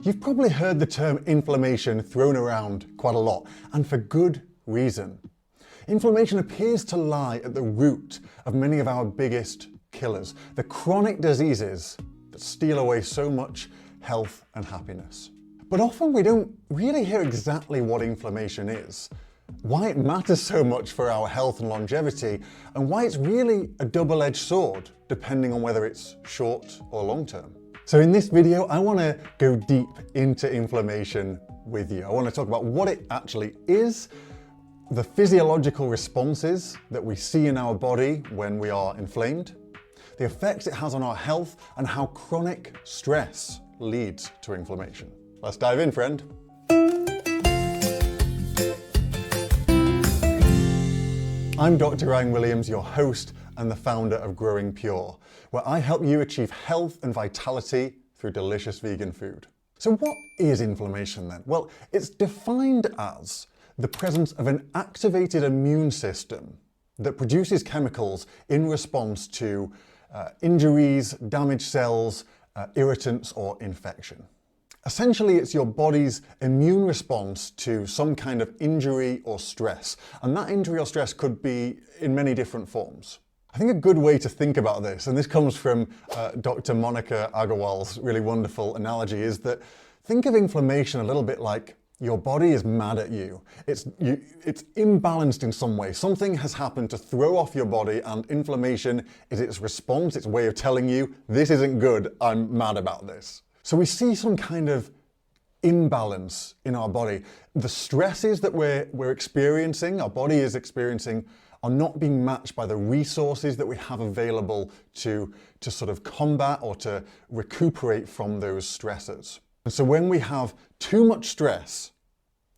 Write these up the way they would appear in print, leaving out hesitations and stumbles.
You've probably heard the term inflammation thrown around quite a lot, and for good reason. Inflammation appears to lie at the root of many of our biggest killers, the chronic diseases that steal away so much health and happiness. But often we don't really hear exactly what inflammation is, why it matters so much for our health and longevity, and why it's really a double-edged sword, depending on whether it's short or long-term. So in this video, I want to go deep into inflammation with you. I want to talk about what it actually is, the physiological responses that we see in our body when we are inflamed, the effects it has on our health, and how chronic stress leads to inflammation. Let's dive in, friend. I'm Dr. Ryan Williams, your host and the founder of Growing Pure, where I help you achieve health and vitality through delicious vegan food. So what is inflammation then? Well, it's defined as the presence of an activated immune system that produces chemicals in response to injuries, damaged cells, irritants, or infection. Essentially, it's your body's immune response to some kind of injury or stress. And that injury or stress could be in many different forms. I think a good way to think about this, and this comes from Dr. Monica Agarwal's really wonderful analogy, is that think of inflammation a little bit like your body is mad at you. It's imbalanced in some way. Something has happened to throw off your body, and inflammation is its response, its way of telling you, this isn't good, I'm mad about this. So we see some kind of imbalance in our body. The stresses that we're experiencing, our body is experiencing, are not being matched by the resources that we have available to sort of combat or to recuperate from those stresses. And so when we have too much stress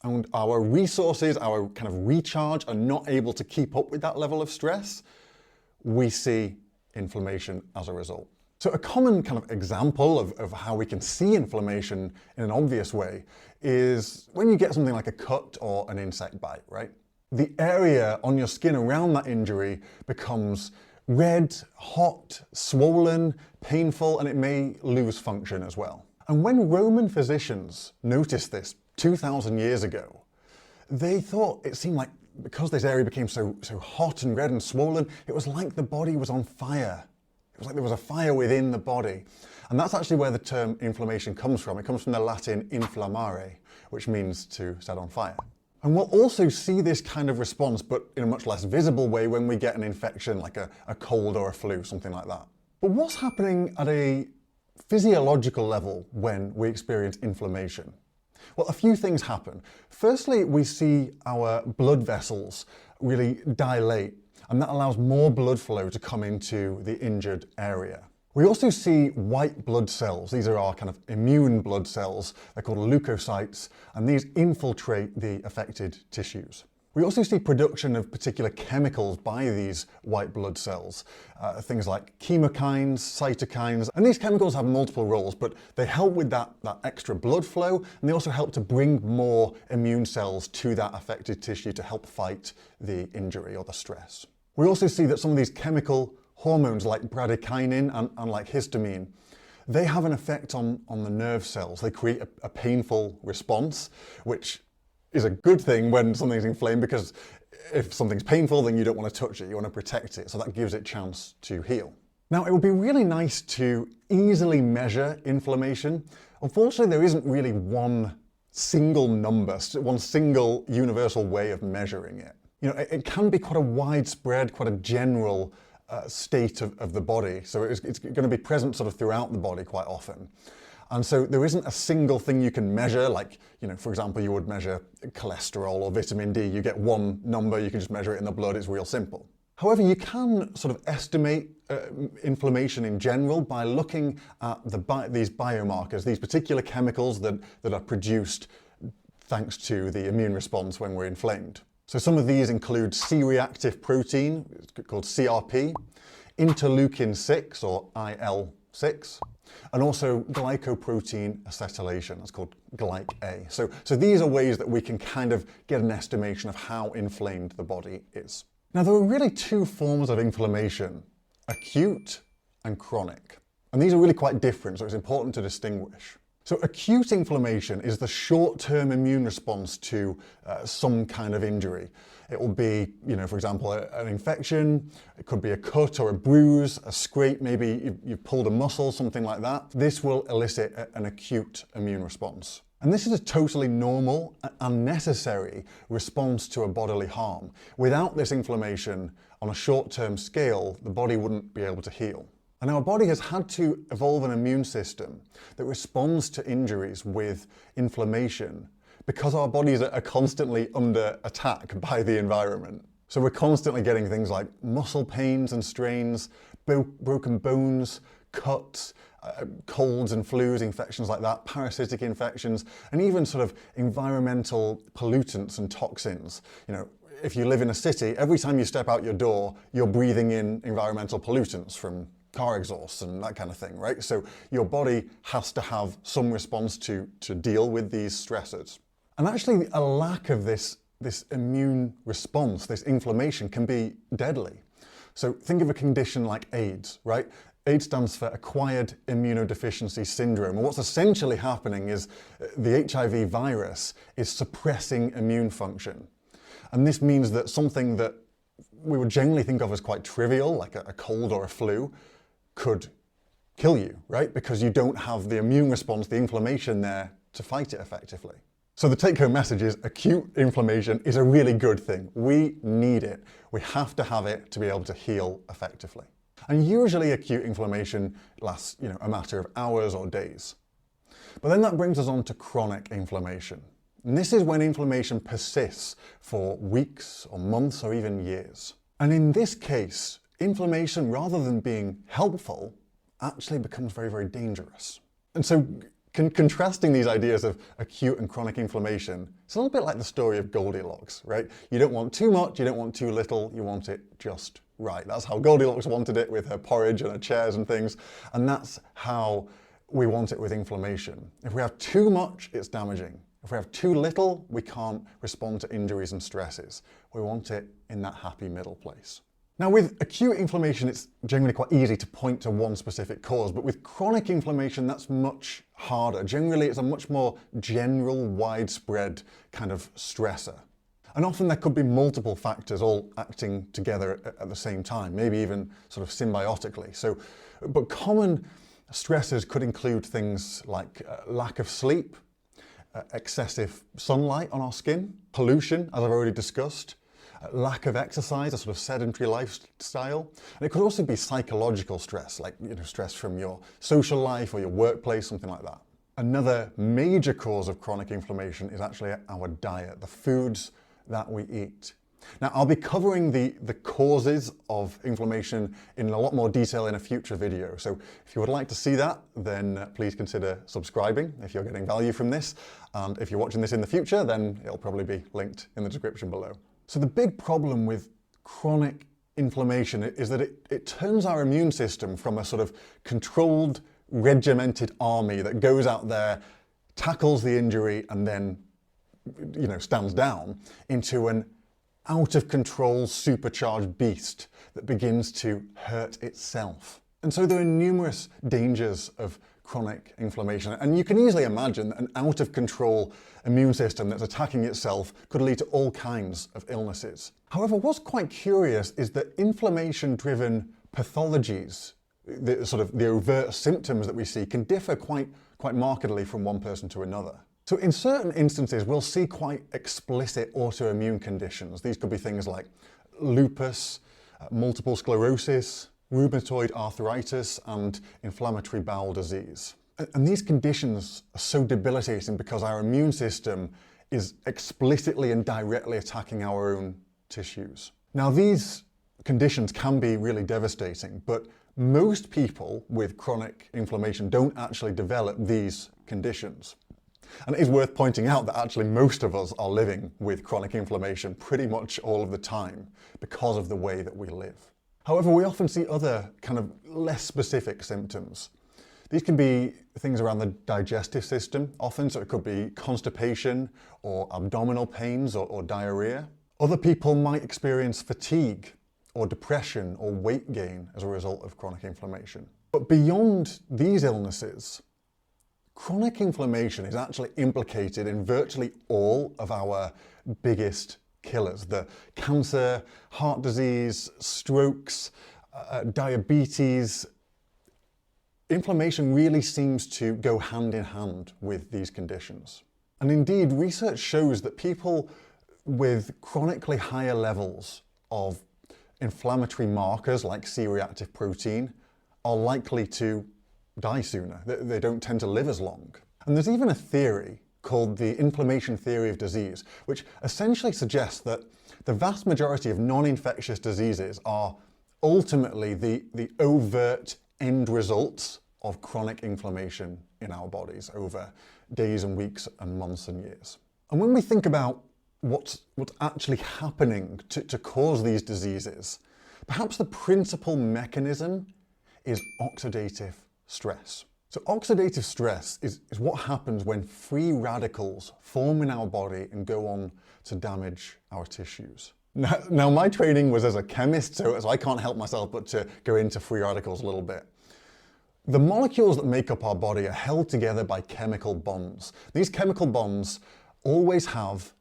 and our resources, our kind of recharge are not able to keep up with that level of stress, we see inflammation as a result. So a common kind of example of how we can see inflammation in an obvious way is when you get something like a cut or an insect bite, right? The area on your skin around that injury becomes red, hot, swollen, painful, and it may lose function as well. And when Roman physicians noticed this 2,000 years ago, they thought it seemed like because this area became so hot and red and swollen, it was like the body was on fire. It was like there was a fire within the body. And that's actually where the term inflammation comes from. It comes from the Latin inflammare, which means to set on fire. And we'll also see this kind of response, but in a much less visible way when we get an infection like a cold or a flu, something like that. But what's happening at a physiological level when we experience inflammation? Well, a few things happen. Firstly, we see our blood vessels really dilate, and that allows more blood flow to come into the injured area. We also see white blood cells. These are our kind of immune blood cells. They're called leukocytes, and these infiltrate the affected tissues. We also see production of particular chemicals by these white blood cells, things like chemokines, cytokines, and these chemicals have multiple roles, but they help with that extra blood flow, and they also help to bring more immune cells to that affected tissue to help fight the injury or the stress. We also see that some of these chemical hormones like bradykinin and like histamine, they have an effect on the nerve cells. They create a painful response, which is a good thing when something's inflamed, because if something's painful, then you don't want to touch it, you want to protect it, so that gives it a chance to heal. Now, it would be really nice to easily measure inflammation. Unfortunately, there isn't really one single number, one single universal way of measuring it. You know, it can be quite a widespread, quite a general state of the body. So it's going to be present sort of throughout the body quite often. And so there isn't a single thing you can measure, like, you know, for example, you would measure cholesterol or vitamin D. You get one number, you can just measure it in the blood, it's real simple. However, you can sort of estimate inflammation in general by looking at these biomarkers, these particular chemicals that are produced thanks to the immune response when we're inflamed. So some of these include C-reactive protein, called CRP, interleukin-6 or IL-6, and also glycoprotein acetylation, that's called glyc-A. So these are ways that we can kind of get an estimation of how inflamed the body is. Now, there are really two forms of inflammation, acute and chronic. And these are really quite different, so it's important to distinguish. So acute inflammation is the short-term immune response to some kind of injury. It will be, for example, an infection. It could be a cut or a bruise, a scrape, maybe you've pulled a muscle, something like that. This will elicit an acute immune response. And this is a totally normal and necessary response to a bodily harm. Without this inflammation, on a short-term scale, the body wouldn't be able to heal. And our body has had to evolve an immune system that responds to injuries with inflammation because our bodies are constantly under attack by the environment. So we're constantly getting things like muscle pains and strains, broken bones, cuts, colds and flus, infections like that, parasitic infections, and even sort of environmental pollutants and toxins. If you live in a city, every time you step out your door, you're breathing in environmental pollutants from car exhausts and that kind of thing, right? So your body has to have some response to deal with these stressors. And actually a lack of this immune response, this inflammation, can be deadly. So think of a condition like AIDS, right? AIDS stands for Acquired Immunodeficiency Syndrome. And what's essentially happening is the HIV virus is suppressing immune function. And this means that something that we would generally think of as quite trivial, like a cold or a flu, could kill you, right? Because you don't have the immune response, the inflammation there to fight it effectively. So the take-home message is acute inflammation is a really good thing. We need it. We have to have it to be able to heal effectively. And usually acute inflammation lasts, a matter of hours or days. But then that brings us on to chronic inflammation. And this is when inflammation persists for weeks or months or even years. And in this case, inflammation, rather than being helpful, actually becomes very, very dangerous. And so contrasting these ideas of acute and chronic inflammation, it's a little bit like the story of Goldilocks, right? You don't want too much, you don't want too little, you want it just right. That's how Goldilocks wanted it with her porridge and her chairs and things. And that's how we want it with inflammation. If we have too much, it's damaging. If we have too little, we can't respond to injuries and stresses. We want it in that happy middle place. Now with acute inflammation, it's generally quite easy to point to one specific cause, but with chronic inflammation, that's much harder. Generally, it's a much more general, widespread kind of stressor. And often there could be multiple factors all acting together at the same time, maybe even sort of symbiotically. But common stressors could include things like lack of sleep, excessive sunlight on our skin, pollution, as I've already discussed, lack of exercise, a sort of sedentary lifestyle. And it could also be psychological stress, like stress from your social life or your workplace, something like that. Another major cause of chronic inflammation is actually our diet, the foods that we eat. Now, I'll be covering the causes of inflammation in a lot more detail in a future video. So if you would like to see that, then please consider subscribing if you're getting value from this. And if you're watching this in the future, then it'll probably be linked in the description below. So the big problem with chronic inflammation is that it turns our immune system from a sort of controlled, regimented army that goes out there, tackles the injury, and then stands down, into an out-of-control, supercharged beast that begins to hurt itself. And so there are numerous dangers of chronic inflammation, and you can easily imagine that an out-of-control immune system that's attacking itself could lead to all kinds of illnesses. However, what's quite curious is that inflammation-driven pathologies, the overt symptoms that we see, can differ quite markedly from one person to another. So in certain instances, we'll see quite explicit autoimmune conditions. These could be things like lupus, multiple sclerosis, rheumatoid arthritis, and inflammatory bowel disease. And these conditions are so debilitating because our immune system is explicitly and directly attacking our own tissues. Now, these conditions can be really devastating, but most people with chronic inflammation don't actually develop these conditions. And it is worth pointing out that actually most of us are living with chronic inflammation pretty much all of the time because of the way that we live. However, we often see other kind of less specific symptoms. These can be things around the digestive system often, so it could be constipation or abdominal pains or diarrhea. Other people might experience fatigue or depression or weight gain as a result of chronic inflammation. But beyond these illnesses, chronic inflammation is actually implicated in virtually all of our biggest killers. The cancer, heart disease, strokes, diabetes. Inflammation really seems to go hand in hand with these conditions. And indeed, research shows that people with chronically higher levels of inflammatory markers like C-reactive protein are likely to die sooner. They don't tend to live as long. And there's even a theory called the inflammation theory of disease, which essentially suggests that the vast majority of non-infectious diseases are ultimately the overt end results of chronic inflammation in our bodies over days and weeks and months and years. And when we think about what's actually happening to cause these diseases, perhaps the principal mechanism is oxidative stress. So oxidative stress is what happens when free radicals form in our body and go on to damage our tissues. Now my training was as a chemist, so I can't help myself but to go into free radicals a little bit. The molecules that make up our body are held together by chemical bonds. These chemical bonds always have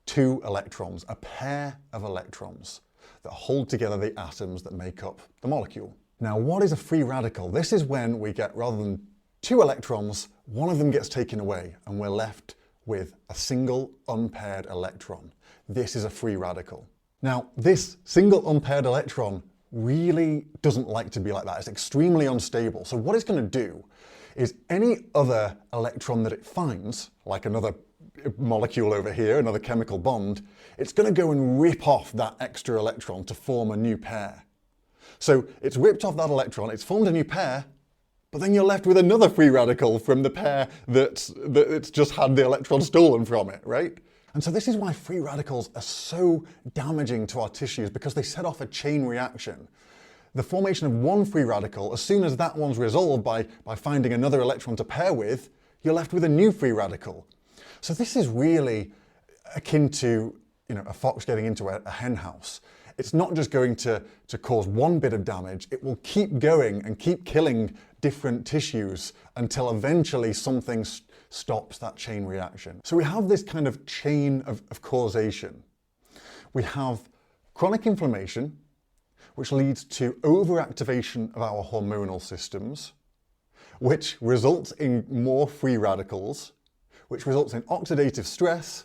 two electrons, a pair of electrons that hold together the atoms that make up the molecule. Now, what is a free radical? This is when we get, rather than two electrons, one of them gets taken away and we're left with a single unpaired electron. This is a free radical. Now, this single unpaired electron really doesn't like to be like that. It's extremely unstable. So what it's going to do is any other electron that it finds, like another molecule over here, another chemical bond, it's going to go and rip off that extra electron to form a new pair. So it's ripped off that electron, it's formed a new pair, but then you're left with another free radical from the pair that it's just had the electron stolen from it, right? And so this is why free radicals are so damaging to our tissues, because they set off a chain reaction. The formation of one free radical, as soon as that one's resolved by finding another electron to pair with, you're left with a new free radical. So this is really akin to, a fox getting into a hen house. It's not just going to cause one bit of damage, it will keep going and keep killing different tissues until eventually something stops that chain reaction. So we have this kind of chain of causation. We have chronic inflammation, which leads to overactivation of our hormonal systems, which results in more free radicals, which results in oxidative stress,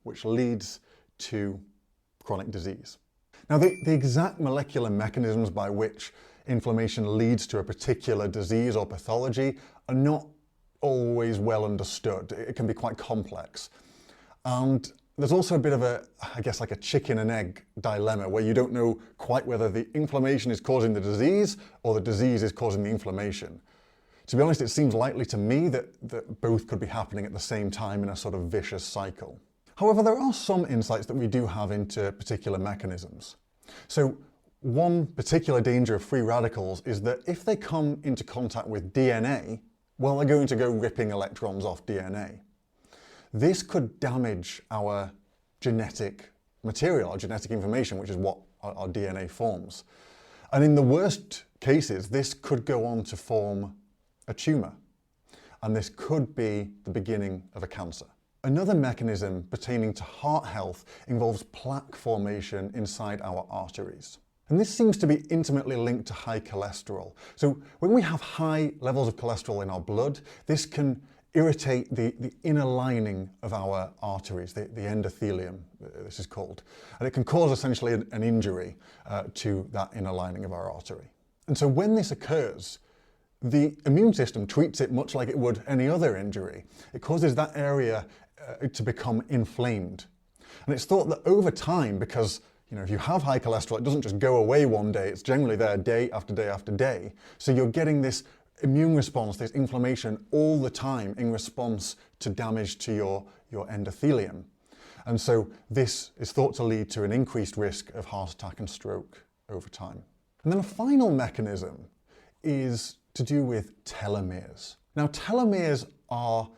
which leads to chronic disease. Now, the exact molecular mechanisms by which inflammation leads to a particular disease or pathology are not always well understood. It can be quite complex. And there's also a bit of like a chicken and egg dilemma, where you don't know quite whether the inflammation is causing the disease or the disease is causing the inflammation. To be honest, it seems likely to me that both could be happening at the same time in a sort of vicious cycle. However, there are some insights that we do have into particular mechanisms. So one particular danger of free radicals is that if they come into contact with DNA, well, they're going to go ripping electrons off DNA. This could damage our genetic material, our genetic information, which is what our DNA forms. And in the worst cases, this could go on to form a tumour. And this could be the beginning of a cancer. Another mechanism pertaining to heart health involves plaque formation inside our arteries. And this seems to be intimately linked to high cholesterol. So when we have high levels of cholesterol in our blood, this can irritate the inner lining of our arteries, the endothelium, this is called. And it can cause essentially an injury to that inner lining of our artery. And so when this occurs, the immune system treats it much like it would any other injury. It causes that area to become inflamed. And it's thought that over time, because if you have high cholesterol, it doesn't just go away one day, it's generally there day after day after day. So you're getting this immune response, this inflammation all the time in response to damage to your endothelium. And so this is thought to lead to an increased risk of heart attack and stroke over time. And then a final mechanism is to do with telomeres. Now, telomeres are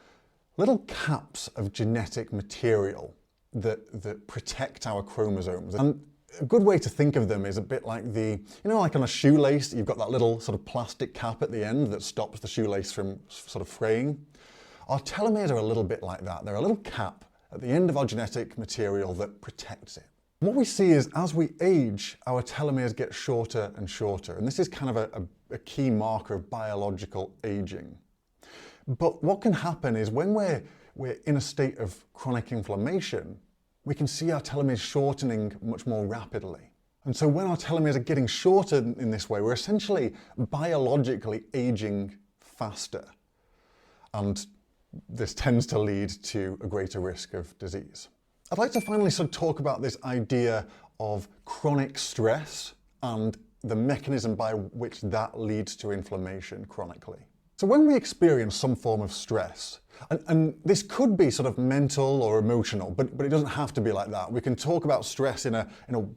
little caps of genetic material that protect our chromosomes. And a good way to think of them is a bit like like on a shoelace, you've got that little sort of plastic cap at the end that stops the shoelace from sort of fraying. Our telomeres are a little bit like that. They're a little cap at the end of our genetic material that protects it. What we see is as we age, our telomeres get shorter and shorter, and this is kind of a key marker of biological aging. But what can happen is when we're in a state of chronic inflammation, we can see our telomeres shortening much more rapidly. And so when our telomeres are getting shorter in this way, we're essentially biologically aging faster. And this tends to lead to a greater risk of disease. I'd like to finally sort of talk about this idea of chronic stress and the mechanism by which that leads to inflammation chronically. So when we experience some form of stress, and this could be sort of mental or emotional, but it doesn't have to be like that. We can talk about stress in a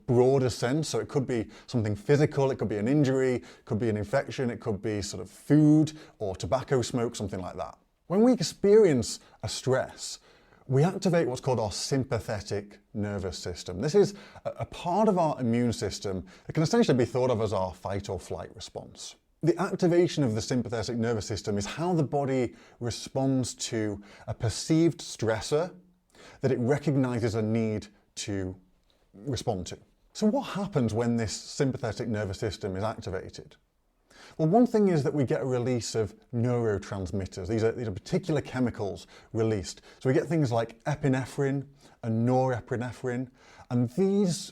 broader sense. So it could be something physical, it could be an injury, it could be an infection, it could be sort of food or tobacco smoke, something like that. When we experience a stress, we activate what's called our sympathetic nervous system. This is a part of our immune system that can essentially be thought of as our fight or flight response. The activation of the sympathetic nervous system is how the body responds to a perceived stressor that it recognizes a need to respond to. So what happens when this sympathetic nervous system is activated? Well, one thing is that we get a release of neurotransmitters. These are particular chemicals released. So we get things like epinephrine and norepinephrine, and these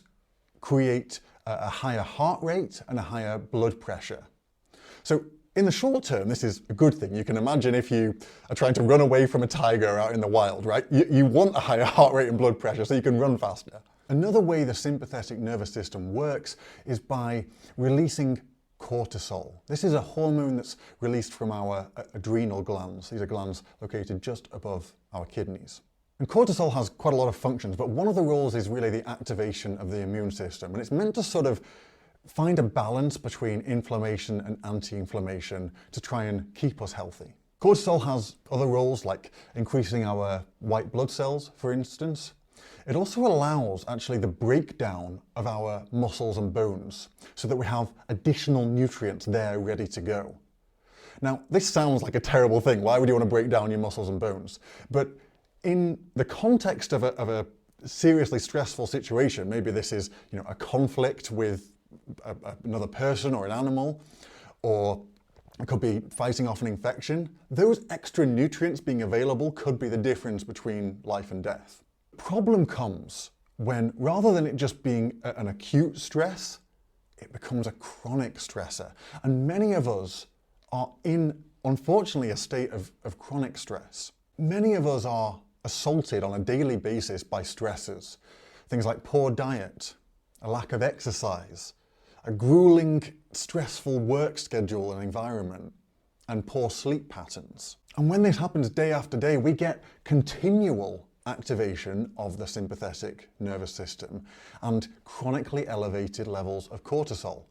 create a higher heart rate and a higher blood pressure. So in the short term, this is a good thing. You can imagine if you are trying to run away from a tiger out in the wild, right? You want a higher heart rate and blood pressure so you can run faster. Another way the sympathetic nervous system works is by releasing cortisol. This is a hormone that's released from our adrenal glands. These are glands located just above our kidneys. And cortisol has quite a lot of functions, but one of the roles is really the activation of the immune system. And it's meant to sort of find a balance between inflammation and anti-inflammation to try and keep us healthy. Cortisol has other roles like increasing our white blood cells, for instance. It also allows actually the breakdown of our muscles and bones so that we have additional nutrients there ready to go. Now, this sounds like a terrible thing. Why would you want to break down your muscles and bones? But in the context of a seriously stressful situation, maybe this is a conflict with another person or an animal, or it could be fighting off an infection, those extra nutrients being available could be the difference between life and death. Problem comes when, rather than it just being an acute stress, it becomes a chronic stressor. And many of us are in, unfortunately, a state of chronic stress. Many of us are assaulted on a daily basis by stressors. Things like poor diet, a lack of exercise, a grueling, stressful work schedule and environment, and poor sleep patterns. And when this happens day after day, we get continual activation of the sympathetic nervous system and chronically elevated levels of cortisol.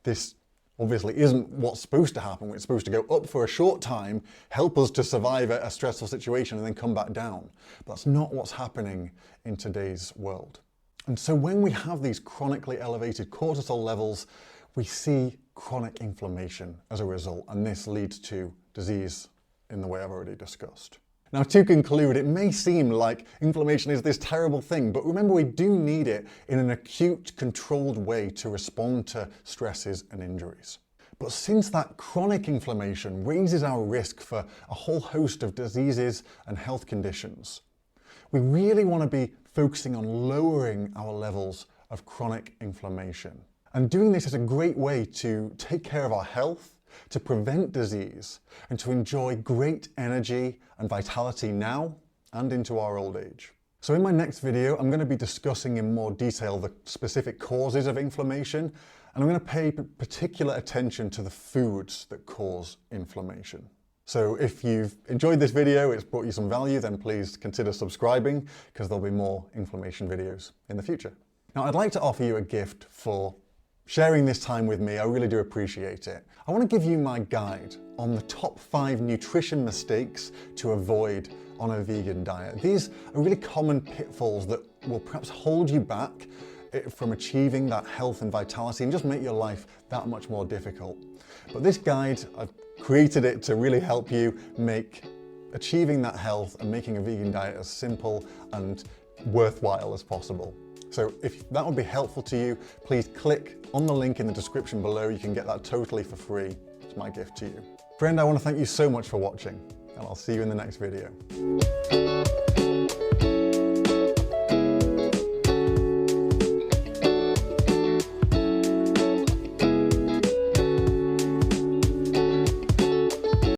This obviously isn't what's supposed to happen. It's supposed to go up for a short time, help us to survive a stressful situation, and then come back down. But that's not what's happening in today's world. And so when we have these chronically elevated cortisol levels, we see chronic inflammation as a result, and this leads to disease in the way I've already discussed. Now, to conclude, it may seem like inflammation is this terrible thing, but remember, we do need it in an acute, controlled way to respond to stresses and injuries. But since that chronic inflammation raises our risk for a whole host of diseases and health conditions, we really want to be focusing on lowering our levels of chronic inflammation. And doing this is a great way to take care of our health, to prevent disease, and to enjoy great energy and vitality now and into our old age. So in my next video, I'm going to be discussing in more detail the specific causes of inflammation, and I'm going to pay particular attention to the foods that cause inflammation. So if you've enjoyed this video, it's brought you some value, then please consider subscribing, because there'll be more inflammation videos in the future. Now, I'd like to offer you a gift for sharing this time with me. I really do appreciate it. I want to give you my guide on the top 5 nutrition mistakes to avoid on a vegan diet. These are really common pitfalls that will perhaps hold you back from achieving that health and vitality and just make your life that much more difficult. But this guide, I've created it to really help you make achieving that health and making a vegan diet as simple and worthwhile as possible. So if that would be helpful to you, please click on the link in the description below. You can get that totally for free. It's my gift to you. Friend, I want to thank you so much for watching, and I'll see you in the next video.